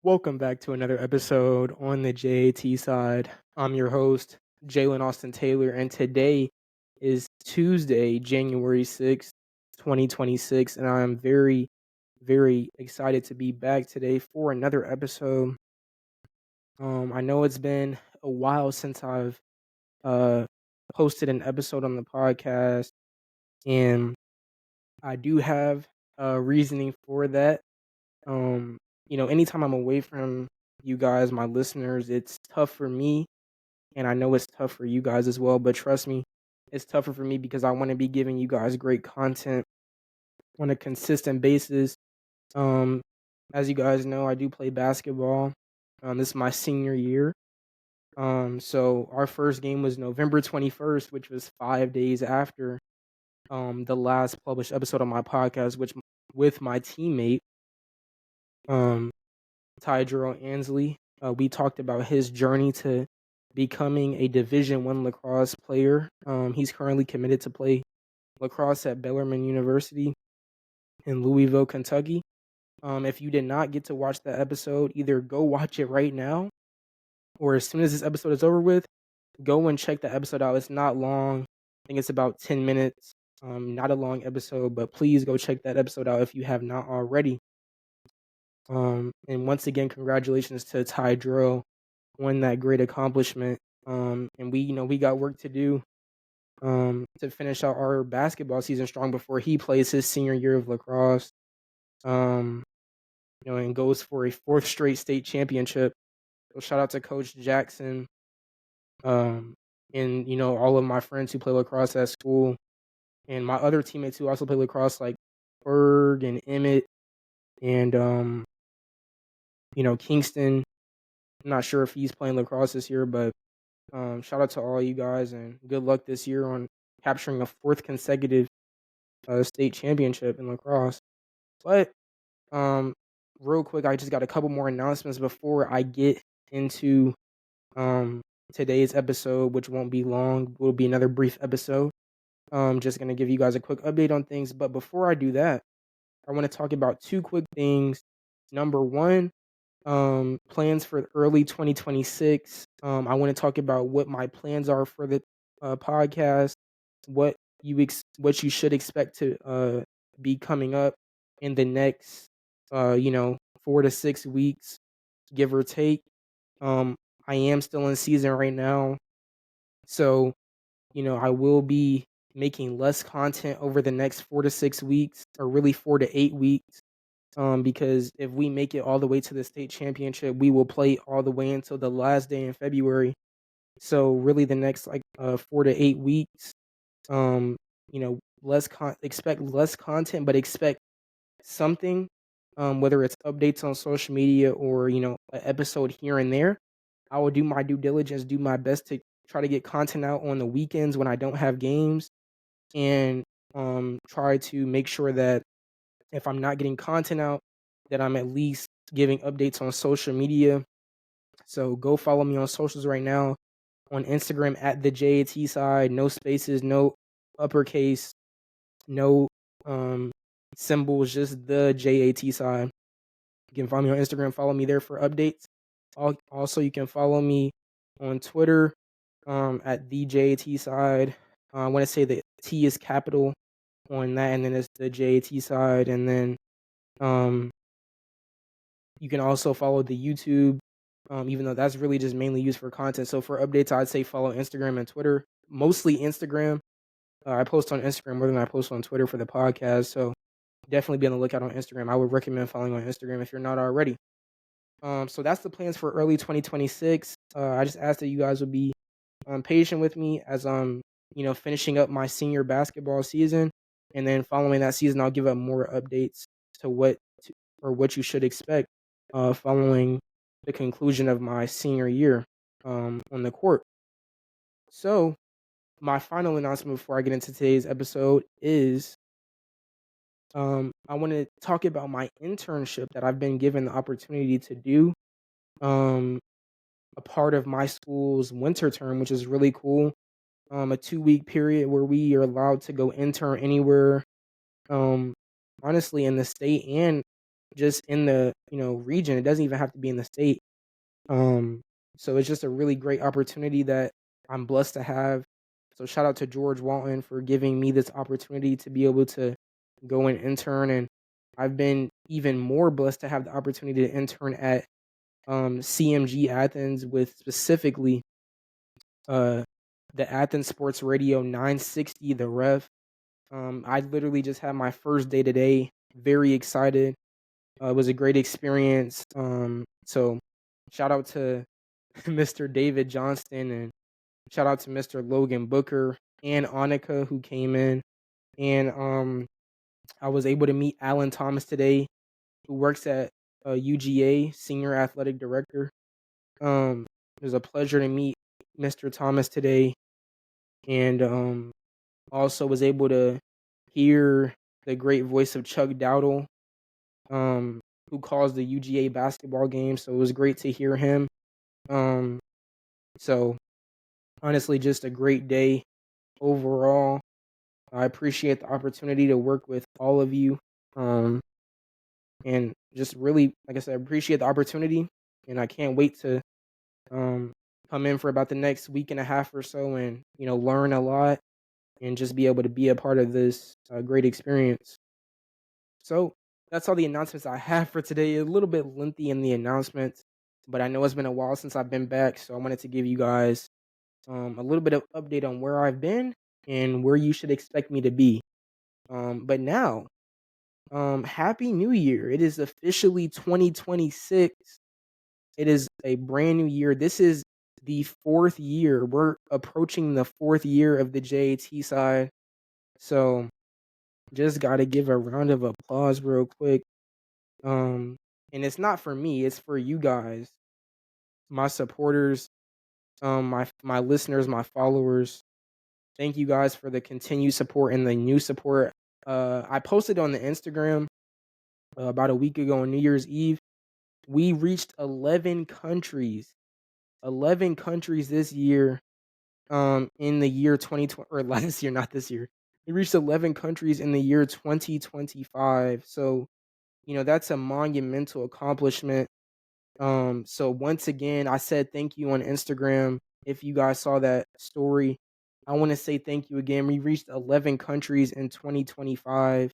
Welcome back to another episode on the J.A.T side. I'm your host, Jalen Austin Taylor, and today is Tuesday, January 6th, 2026, and I'm very, very excited to be back today for another episode. I know it's been a while since I've uh, posted an episode on the podcast, and I do have reasoning for that. Um, Anytime I'm away from you guys, my listeners, it's tough for me, and I know it's tough for you guys as well. But trust me, it's tougher for me because I want to be giving you guys great content on a consistent basis. Um, as you guys know, I do play basketball. This is my senior year. So our first game was November 21st, which was 5 days after the last published episode of my podcast, which with my teammate um Tydrell Ansley. We talked about his journey to becoming a Division I lacrosse player. He's currently committed to play lacrosse at Bellarmine University in Louisville, Kentucky. If you did not get to watch that episode, either go watch it right now, or as soon as this episode is over with, go and check the episode out. It's not long. I think it's about 10 minutes. Not a long episode, but please go check that episode out if you have not already. And once again, congratulations to Tydrell on that great accomplishment. And we got work to do to finish out our basketball season strong before he plays his senior year of lacrosse. And goes for a fourth straight state championship. So shout out to Coach Jackson. And all of my friends who play lacrosse at school, and my other teammates who also play lacrosse, like Berg and Emmett, and Kingston. I'm not sure if he's playing lacrosse this year, but shout out to all you guys and good luck this year on capturing a fourth consecutive state championship in lacrosse. But real quick, I just got a couple more announcements before I get into today's episode, which won't be long. It will be another brief episode. Just gonna give you guys a quick update on things. But before I do that, I want to talk about two quick things. Number one, plans for early 2026. I want to talk about what my plans are for the podcast, what what you should expect to be coming up in the next 4 to 6 weeks, give or take. I am still in season right now, so I will be making less content over the next 4 to 6 weeks, or really 4 to 8 weeks. Because if we make it all the way to the state championship, we will play all the way until the last day in February. So really, the next 4 to 8 weeks, expect less content, but expect something. Whether it's updates on social media or an episode here and there, I will do my due diligence, do my best to try to get content out on the weekends when I don't have games, and try to make sure that if I'm not getting content out, that I'm at least giving updates on social media. So go follow me on socials right now on Instagram at the J.A.T side, no spaces, no uppercase, no symbols, just the J.A.T side. You can find me on Instagram, follow me there for updates. Also, you can follow me on Twitter at the J.A.T side. I want to say the T is capital on that, and then it's the J.A.T side, and then you can also follow the YouTube, even though that's really just mainly used for content. So for updates, I'd say follow Instagram and Twitter, mostly Instagram. I post on Instagram more than I post on Twitter for the podcast, so definitely be on the lookout on Instagram. I would recommend following on Instagram if you're not already. So that's the plans for early 2026. I just ask that you guys would be patient with me as I'm, finishing up my senior basketball season, and then following that season, I'll give up more updates to what you should expect following the conclusion of my senior year on the court. So my final announcement before I get into today's episode is I want to talk about my internship that I've been given the opportunity to do. A part of my school's winter term, which is really cool. A 2-week period where we are allowed to go intern anywhere, honestly, in the state and just in the region. It doesn't even have to be in the state. So it's just a really great opportunity that I'm blessed to have. So shout out to George Walton for giving me this opportunity to be able to go and intern, and I've been even more blessed to have the opportunity to intern at CMG Athens with specifically uh the Athens Sports Radio 960 The Ref. I literally just had my first day today. Very excited. It was a great experience. So shout out to Mr. David Johnston, and shout out to Mr. Logan Booker and Annika who came in. And I was able to meet Alan Thomas today, who works at UGA, Senior Athletic Director. It was a pleasure to meet Mr. Thomas today, and also was able to hear the great voice of Chuck Dowdle, who calls the UGA basketball game. So it was great to hear him. So honestly, just a great day overall. I appreciate the opportunity to work with all of you. And just really, like I said, appreciate the opportunity. And I can't wait to come in for about the next week and a half or so and, learn a lot and just be able to be a part of this great experience. So that's all the announcements I have for today. A little bit lengthy in the announcements, but I know it's been a while since I've been back. So I wanted to give you guys a little bit of update on where I've been and where you should expect me to be. But now, Happy New Year. It is officially 2026. It is a brand new year. This is the fourth year. We're approaching the fourth year of the J.A.T side. So just got to give a round of applause real quick. And it's not for me, it's for you guys, my supporters, my listeners, my followers. Thank you guys for the continued support and the new support. I posted on the Instagram about a week ago on New Year's Eve. We reached 11 countries. 11 countries this year. In the year 2020, or last year, not this year. We reached 11 countries in the year 2025. So, that's a monumental accomplishment. So once again, I said thank you on Instagram. If you guys saw that story, I want to say thank you again. We reached 11 countries in 2025.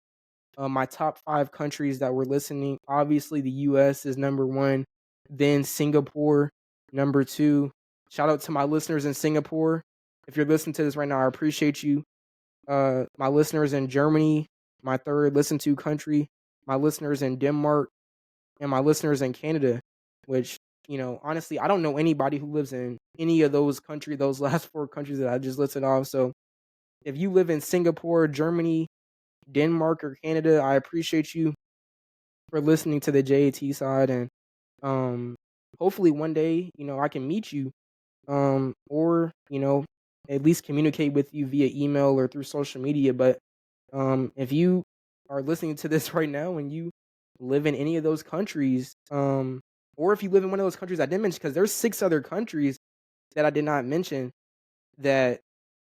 My top 5 countries that were listening, obviously the US is number 1, then Singapore, number 2. Shout out to my listeners in Singapore. If you're listening to this right now, I appreciate you. My listeners in Germany, my third listened to country. My listeners in Denmark, and my listeners in Canada, which, honestly, I don't know anybody who lives in any of those countries, those last 4 countries that I just listed off. So if you live in Singapore, Germany, Denmark, or Canada, I appreciate you for listening to the J.A.T side. And hopefully one day, I can meet you, or, at least communicate with you via email or through social media. But if you are listening to this right now and you live in any of those countries, or if you live in one of those countries I didn't mention, because there's 6 other countries that I did not mention that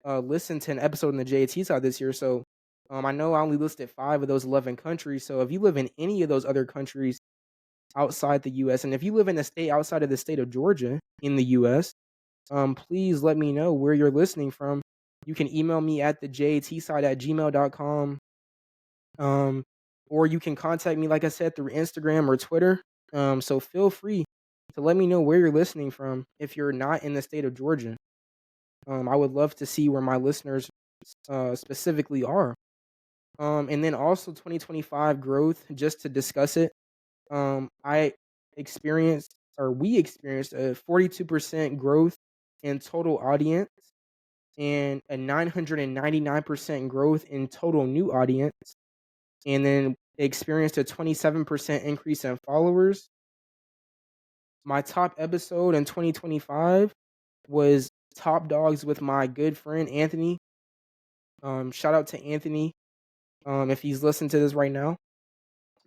listened to an episode in the J.A.T side this year. So I know I only listed 5 of those 11 countries. So if you live in any of those other countries outside the U.S., and if you live in a state outside of the state of Georgia in the U.S., please let me know where you're listening from. You can email me at the jatside@gmail.com. Or you can contact me, like I said, through Instagram or Twitter. So feel free to let me know where you're listening from if you're not in the state of Georgia. I would love to see where my listeners specifically are. And then also 2025 growth, just to discuss it. I experienced, or we experienced, a 42% growth in total audience and a 999% growth in total new audience, and then experienced a 27% increase in followers. My top episode in 2025 was Top Dogs with my good friend Anthony. Shout out to Anthony if he's listening to this right now.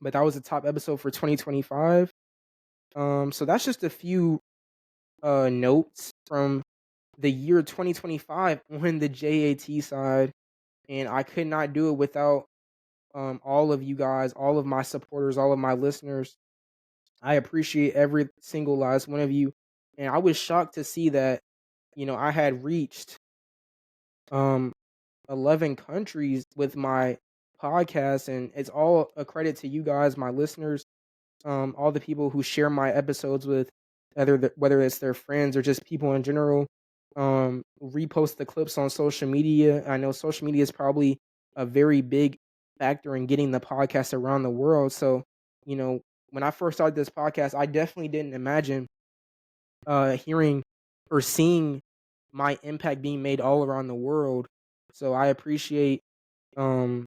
But that was the top episode for 2025. So that's just a few notes from the year 2025 on the J.A.T side. And I could not do it without all of you guys, all of my supporters, all of my listeners. I appreciate every single last one of you. And I was shocked to see that, I had reached um 11 countries with my podcast, and it's all a credit to you guys, my listeners, all the people who share my episodes with, whether it's their friends or just people in general, repost the clips on social media. I know social media is probably a very big factor in getting the podcast around the world. So, you know, when I first started this podcast, I definitely didn't imagine hearing or seeing my impact being made all around the world. So I appreciate um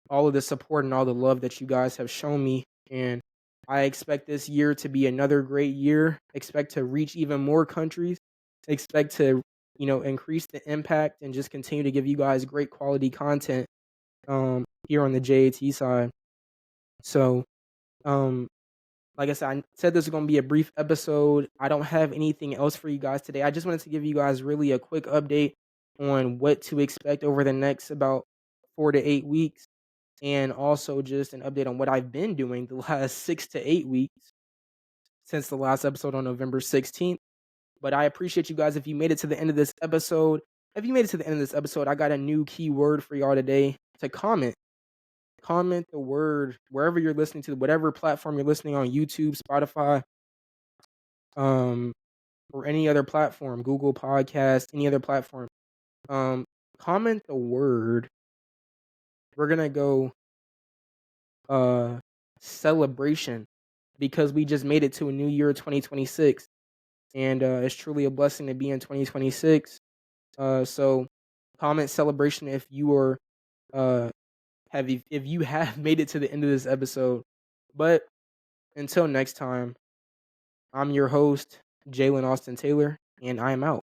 all of the support and all the love that you guys have shown me. And I expect this year to be another great year. Expect to reach even more countries. Expect to, increase the impact and just continue to give you guys great quality content here on the J.A.T side. So, um, like I said this is going to be a brief episode. I don't have anything else for you guys today. I just wanted to give you guys really a quick update on what to expect over the next about 4 to 8 weeks, and also just an update on what I've been doing the last 6 to 8 weeks since the last episode on November 16th. But I appreciate you guys if you made it to the end of this episode. If you made it to the end of this episode, I got a new keyword for y'all today to comment. Comment the word wherever you're listening to, whatever platform you're listening on, YouTube, Spotify, um, or any other platform, Google Podcast, any other platform. Um, Comment the word. We're gonna go celebration, because we just made it to a new year, 2026, and it's truly a blessing to be in 2026. So comment celebration if you are if you have made it to the end of this episode. But until next time, I'm your host, Jalen Austin Taylor, and I am out.